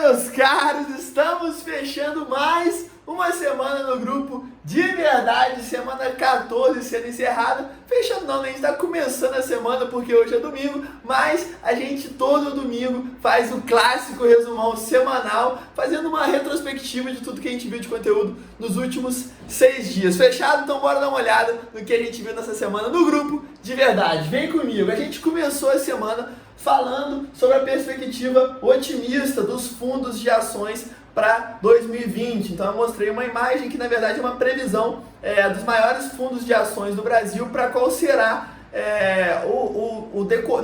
meus caros, estamos fechando mais uma semana no grupo de verdade, semana 14 sendo encerrada. Fechando não, né? A gente está começando a semana porque hoje é domingo, mas a gente todo domingo faz o clássico resumão semanal, fazendo uma retrospectiva de tudo que a gente viu de conteúdo nos últimos 6 dias. Fechado? Então bora dar uma olhada no que a gente viu nessa semana no grupo de verdade. Vem comigo, a gente começou a semana falando sobre a perspectiva otimista dos fundos de ações para 2020. Então eu mostrei uma imagem que na verdade é uma previsão dos maiores fundos de ações do Brasil para qual será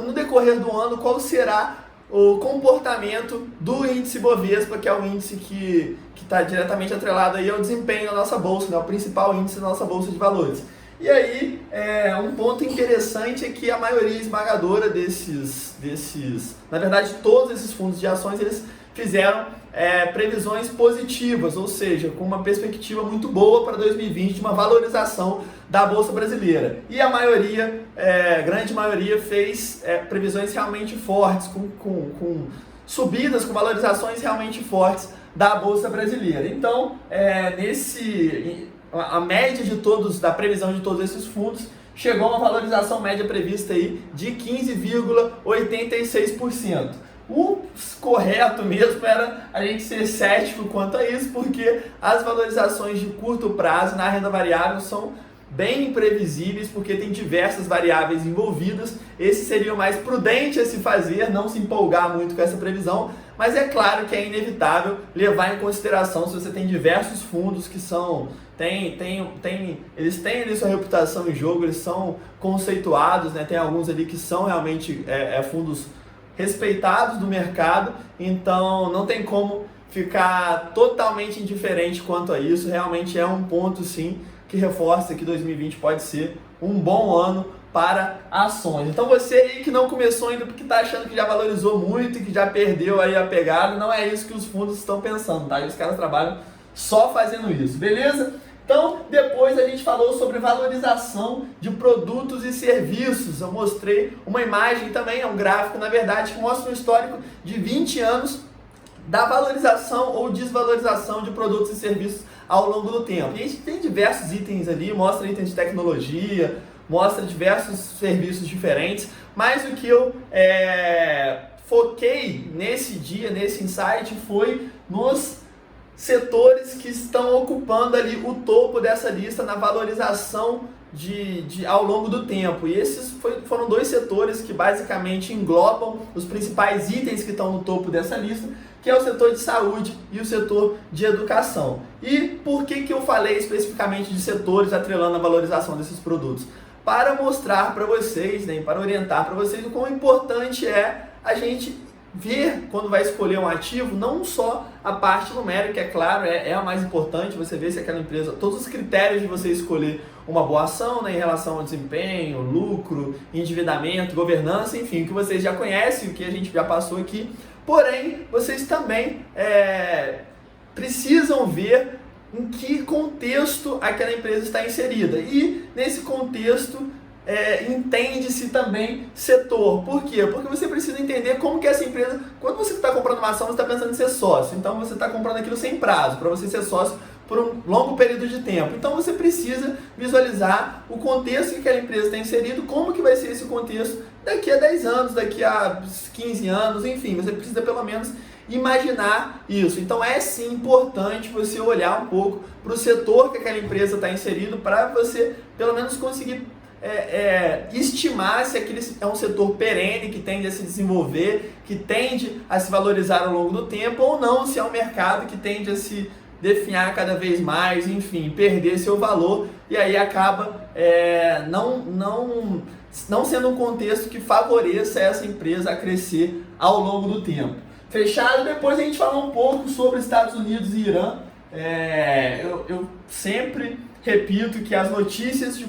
no decorrer do ano, qual será o comportamento do índice Bovespa, que é o índice que está diretamente atrelado aí ao desempenho da nossa bolsa, né, o principal índice da nossa bolsa de valores. E aí, um ponto interessante é que a maioria esmagadora na verdade todos esses fundos de ações, eles fizeram previsões positivas, ou seja, com uma perspectiva muito boa para 2020, de uma valorização da Bolsa Brasileira. E a maioria, grande maioria, fez previsões realmente fortes, com subidas, com valorizações realmente fortes da Bolsa Brasileira. Então, a média de todos, da previsão de todos esses fundos, chegou a uma valorização média prevista aí de 15,86%. O correto mesmo era a gente ser cético quanto a isso, porque as valorizações de curto prazo na renda variável são bem imprevisíveis, porque tem diversas variáveis envolvidas. Esse seria o mais prudente a se fazer, não se empolgar muito com essa previsão, mas é claro que é inevitável levar em consideração se você tem diversos fundos que são... eles têm ali sua reputação em jogo, eles são conceituados, né? Tem alguns ali que são realmente fundos respeitados do mercado, então não tem como ficar totalmente indiferente quanto a isso. Realmente é um ponto sim que reforça que 2020 pode ser um bom ano para ações. Então você aí que não começou ainda porque está achando que já valorizou muito e que já perdeu aí a pegada, não é isso que os fundos estão pensando, tá? E os caras trabalham só fazendo isso, beleza? Então, depois a gente falou sobre valorização de produtos e serviços. Eu mostrei uma imagem também, é um gráfico, na verdade, que mostra um histórico de 20 anos da valorização ou desvalorização de produtos e serviços ao longo do tempo. E a gente tem diversos itens ali, mostra itens de tecnologia, mostra diversos serviços diferentes, mas o que eu foquei nesse dia, nesse insight, foi nos setores que estão ocupando ali o topo dessa lista na valorização ao longo do tempo. E esses foram dois setores que basicamente englobam os principais itens que estão no topo dessa lista, que é o setor de saúde e o setor de educação. E por que eu falei especificamente de setores atrelando a valorização desses produtos? Para mostrar para vocês, né, para orientar para vocês o quão importante é a gente ver, quando vai escolher um ativo, não só a parte numérica, é claro, é a mais importante, você vê se aquela empresa, todos os critérios de você escolher uma boa ação, né, em relação ao desempenho, lucro, endividamento, governança, enfim, o que vocês já conhecem, o que a gente já passou aqui. Porém, vocês também precisam ver em que contexto aquela empresa está inserida. E nesse contexto entende-se também setor. Por quê? Porque você precisa entender como que essa empresa... Quando você está comprando uma ação, você está pensando em ser sócio. Então você está comprando aquilo sem prazo, para você ser sócio por um longo período de tempo. Então você precisa visualizar o contexto que aquela empresa está inserido, como que vai ser esse contexto daqui a 10 anos, daqui a 15 anos, enfim, você precisa pelo menos imaginar isso. Então é sim importante você olhar um pouco para o setor que aquela empresa está inserido, para você pelo menos conseguir estimar se aquele é um setor perene, que tende a se desenvolver, que tende a se valorizar ao longo do tempo, ou não, se é um mercado que tende a se definhar cada vez mais, enfim, perder seu valor, e aí acaba não sendo um contexto que favoreça essa empresa a crescer ao longo do tempo. Fechado? Depois a gente fala um pouco sobre Estados Unidos e Irã. Eu sempre repito que as notícias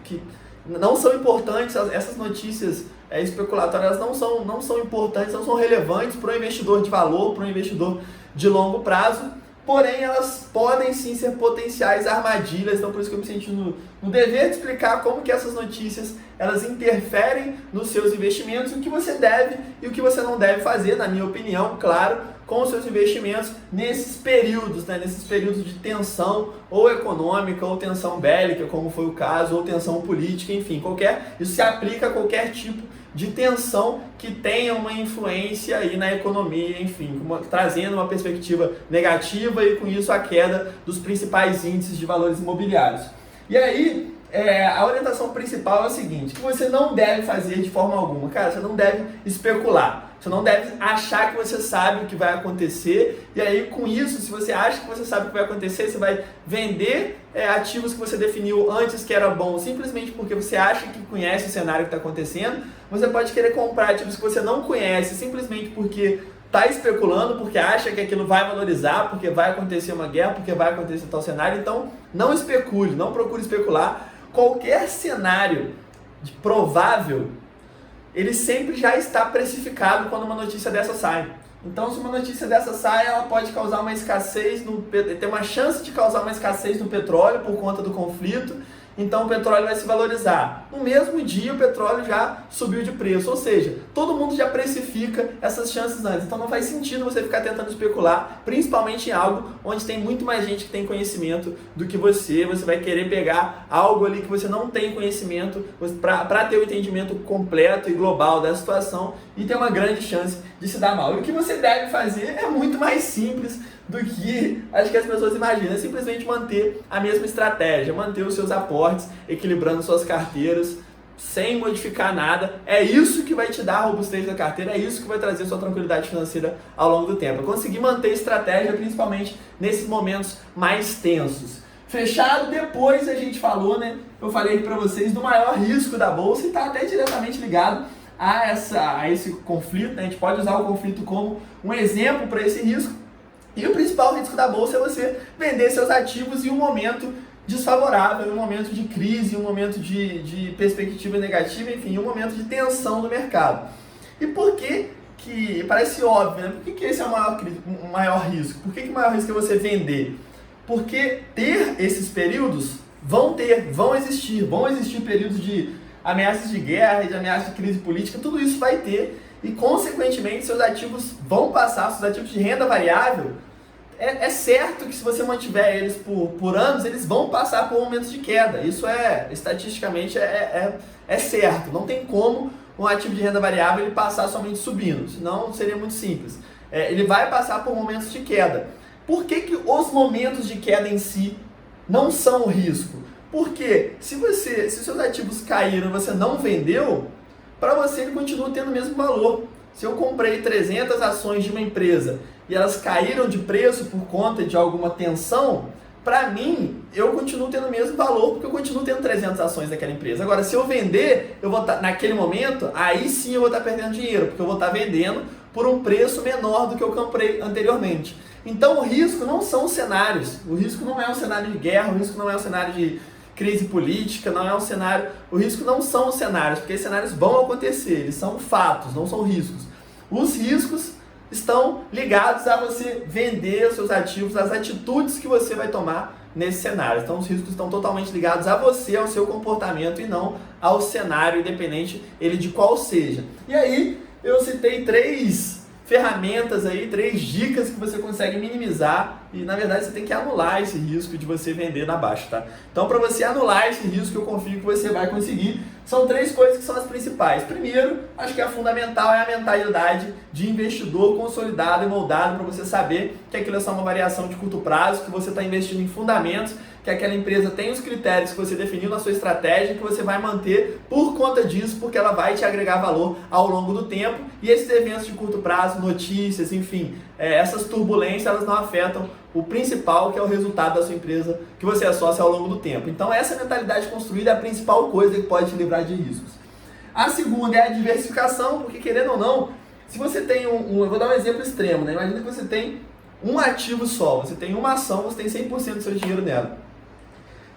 que não são importantes, essas notícias especulatórias não são importantes, não são relevantes para o investidor de valor, para o investidor de longo prazo, porém elas podem sim ser potenciais armadilhas. Então por isso que eu me senti no dever de explicar como que essas notícias elas interferem nos seus investimentos, o que você deve e o que você não deve fazer, na minha opinião, claro, com os seus investimentos nesses períodos, né? Nesses períodos de tensão ou econômica, ou tensão bélica, como foi o caso, ou tensão política, enfim, isso se aplica a qualquer tipo de tensão que tenha uma influência aí na economia, enfim, trazendo uma perspectiva negativa e com isso a queda dos principais índices de valores imobiliários. E aí, a orientação principal é a seguinte, que você não deve fazer de forma alguma, cara, você não deve especular. Você não deve achar que você sabe o que vai acontecer, e aí com isso, se você acha que você sabe o que vai acontecer, você vai vender ativos que você definiu antes que era bom, simplesmente porque você acha que conhece o cenário que está acontecendo. Você pode querer comprar ativos que você não conhece, simplesmente porque está especulando, porque acha que aquilo vai valorizar, porque vai acontecer uma guerra, porque vai acontecer tal cenário. Então, não especule, não procure especular. Qualquer cenário provável, ele sempre já está precificado quando uma notícia dessa sai. Então, se uma notícia dessa sai, ela pode causar uma escassez, tem uma chance de causar uma escassez no petróleo por conta do conflito, então o petróleo vai se valorizar. No mesmo dia, o petróleo já subiu de preço, ou seja, todo mundo já precifica essas chances antes. Então, não faz sentido você ficar tentando especular, principalmente em algo onde tem muito mais gente que tem conhecimento do que você. Você vai querer pegar algo ali que você não tem conhecimento para ter o entendimento completo e global da situação e ter uma grande chance de se dar mal. E o que você deve fazer é muito mais simples do que acho que as pessoas imaginam. É simplesmente manter a mesma estratégia, manter os seus aportes, equilibrando suas carteiras, sem modificar nada. É isso que vai te dar a robustez da carteira, é isso que vai trazer sua tranquilidade financeira ao longo do tempo. Conseguir manter estratégia, principalmente nesses momentos mais tensos. Fechado, depois a gente falou, né? Eu falei para vocês do maior risco da bolsa e está até diretamente ligado a esse conflito, né? A gente pode usar o conflito como um exemplo para esse risco. E o principal risco da bolsa é você vender seus ativos em um momento desfavorável, em um momento de crise, em um momento de perspectiva negativa, enfim, em um momento de tensão do mercado. E por que parece óbvio, né? Por que esse é o maior risco? Por que o maior risco é você vender? Porque ter esses períodos vão existir períodos de ameaças de guerra, de ameaças de crise política, tudo isso vai ter. E, consequentemente, seus ativos vão passar, seus ativos de renda variável, é certo que se você mantiver eles por anos, eles vão passar por momentos de queda. Isso estatisticamente, é certo. Não tem como um ativo de renda variável ele passar somente subindo, senão seria muito simples. Ele vai passar por momentos de queda. Por que os momentos de queda em si não são o risco? Porque se seus ativos caíram e você não vendeu, para você ele continua tendo o mesmo valor. Se eu comprei 300 ações de uma empresa e elas caíram de preço por conta de alguma tensão, para mim, eu continuo tendo o mesmo valor, porque eu continuo tendo 300 ações daquela empresa. Agora, se eu vender, eu vou naquele momento, aí sim eu vou estar perdendo dinheiro, porque eu vou estar vendendo por um preço menor do que eu comprei anteriormente. Então, o risco não são os cenários. O risco não é um cenário de guerra, o risco não é um cenário de crise política, não é um cenário. O risco não são os cenários, porque os cenários vão acontecer, eles são fatos, não são riscos. Os riscos estão ligados a você vender os seus ativos, às atitudes que você vai tomar nesse cenário. Então os riscos estão totalmente ligados a você, ao seu comportamento e não ao cenário, independente ele de qual seja. E aí eu citei 3 ferramentas aí, 3 dicas que você consegue minimizar e na verdade você tem que anular esse risco de você vender na baixa, tá? Então para você anular esse risco, eu confio que você vai conseguir. São 3 coisas que são as principais. Primeiro, acho que a fundamental é a mentalidade de investidor consolidado e moldado para você saber que aquilo é só uma variação de curto prazo, que você está investindo em fundamentos, que aquela empresa tem os critérios que você definiu na sua estratégia, que você vai manter por conta disso, porque ela vai te agregar valor ao longo do tempo. E esses eventos de curto prazo, notícias, enfim, essas turbulências, elas não afetam o principal, que é o resultado da sua empresa que você é sócio ao longo do tempo. Então essa mentalidade construída é a principal coisa que pode te livrar de riscos. A segunda é a diversificação, porque querendo ou não, se você tem eu vou dar um exemplo extremo, né? Imagina que você tem um ativo só, você tem uma ação, você tem 100% do seu dinheiro nela.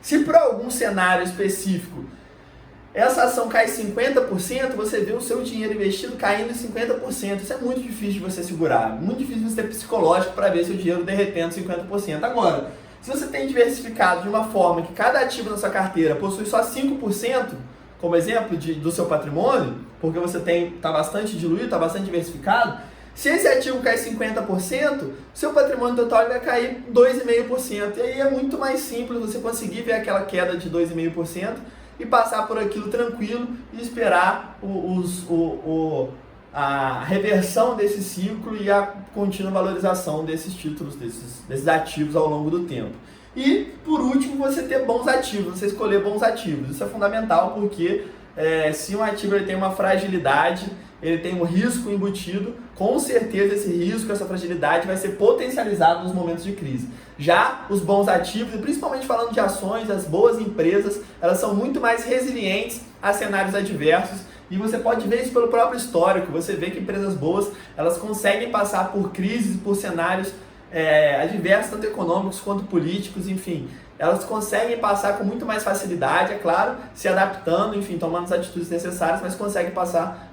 Se por algum cenário específico essa ação cai 50%, você vê o seu dinheiro investido caindo em 50%. Isso é muito difícil de você segurar, muito difícil de você ter psicológico para ver seu dinheiro derretendo 50%. Agora, se você tem diversificado de uma forma que cada ativo na sua carteira possui só 5%, como exemplo do seu patrimônio, porque você está bastante diluído, está bastante diversificado, Se esse ativo cai 50%, seu patrimônio total vai cair 2,5%. E aí é muito mais simples você conseguir ver aquela queda de 2,5% e passar por aquilo tranquilo e esperar a reversão desse ciclo e a contínua valorização desses títulos, desses ativos ao longo do tempo. E, por último, você ter bons ativos, você escolher bons ativos. Isso é fundamental porque se um ativo ele tem uma fragilidade, ele tem um risco embutido, com certeza esse risco, essa fragilidade vai ser potencializado nos momentos de crise. Já os bons ativos, e principalmente falando de ações, as boas empresas, elas são muito mais resilientes a cenários adversos, e você pode ver isso pelo próprio histórico. Você vê que empresas boas, elas conseguem passar por crises, por cenários adversos, tanto econômicos quanto políticos, enfim. Elas conseguem passar com muito mais facilidade, é claro, se adaptando, enfim, tomando as atitudes necessárias, mas conseguem passar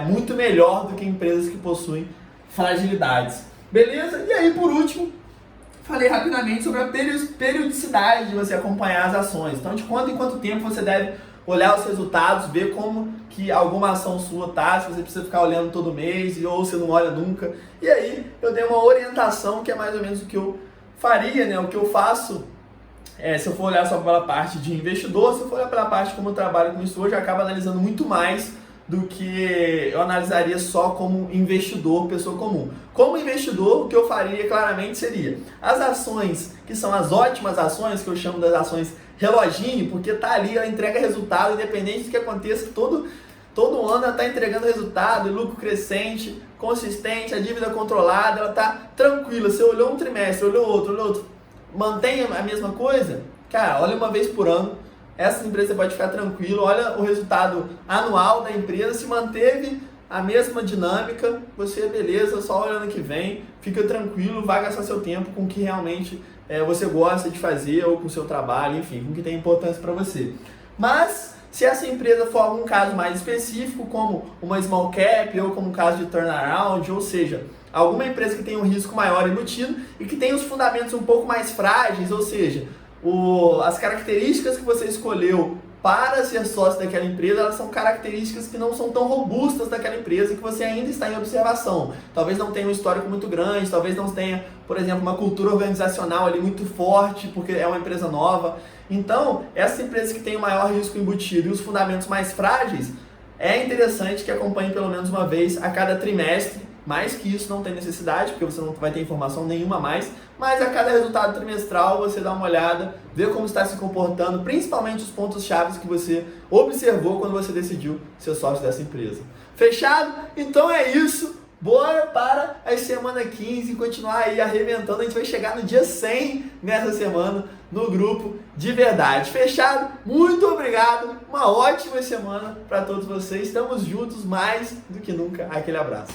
muito melhor do que empresas que possuem fragilidades. Beleza? E aí, por último, falei rapidamente sobre a periodicidade de você acompanhar as ações. Então, de quanto em quanto tempo você deve olhar os resultados, ver como que alguma ação sua tá, se você precisa ficar olhando todo mês ou você não olha nunca. E aí, eu dei uma orientação que é mais ou menos o que eu faria, né? O que eu faço. Se eu for olhar só pela parte de investidor, se eu for olhar pela parte como eu trabalho com isso hoje, eu acabo analisando muito mais do que eu analisaria só como investidor, pessoa comum. Como investidor, o que eu faria claramente seria as ações, que são as ótimas ações, que eu chamo das ações reloginho, porque tá ali, ela entrega resultado, independente do que aconteça, todo ano ela está entregando resultado, lucro crescente, consistente, a dívida controlada, ela está tranquila. Você olhou um trimestre, olhou outro, mantém a mesma coisa? Cara, olha uma vez por ano, essa empresa pode ficar tranquilo, olha o resultado anual da empresa, se manteve a mesma dinâmica, você, beleza, só olha ano que vem, fica tranquilo, vai gastar seu tempo com o que realmente você gosta de fazer, ou com o seu trabalho, enfim, com o que tem importância para você. Mas, se essa empresa for algum caso mais específico, como uma small cap, ou como um caso de turnaround, ou seja, alguma empresa que tem um risco maior embutido e que tem os fundamentos um pouco mais frágeis, ou seja, as características que você escolheu para ser sócio daquela empresa, elas são características que não são tão robustas daquela empresa, que você ainda está em observação. Talvez não tenha um histórico muito grande, talvez não tenha, por exemplo, uma cultura organizacional ali muito forte, porque é uma empresa nova. Então, essa empresa que tem o maior risco embutido e os fundamentos mais frágeis, é interessante que acompanhe pelo menos uma vez a cada trimestre. Mais que isso não tem necessidade, porque você não vai ter informação nenhuma a mais, mas a cada resultado trimestral você dá uma olhada, vê como está se comportando, principalmente os pontos chaves que você observou quando você decidiu ser sócio dessa empresa. Fechado? Então é isso. Bora para a semana 15 e continuar aí arrebentando. A gente vai chegar no dia 100 nessa semana no grupo de verdade. Fechado? Muito obrigado. Uma ótima semana para todos vocês. Estamos juntos mais do que nunca. Aquele abraço.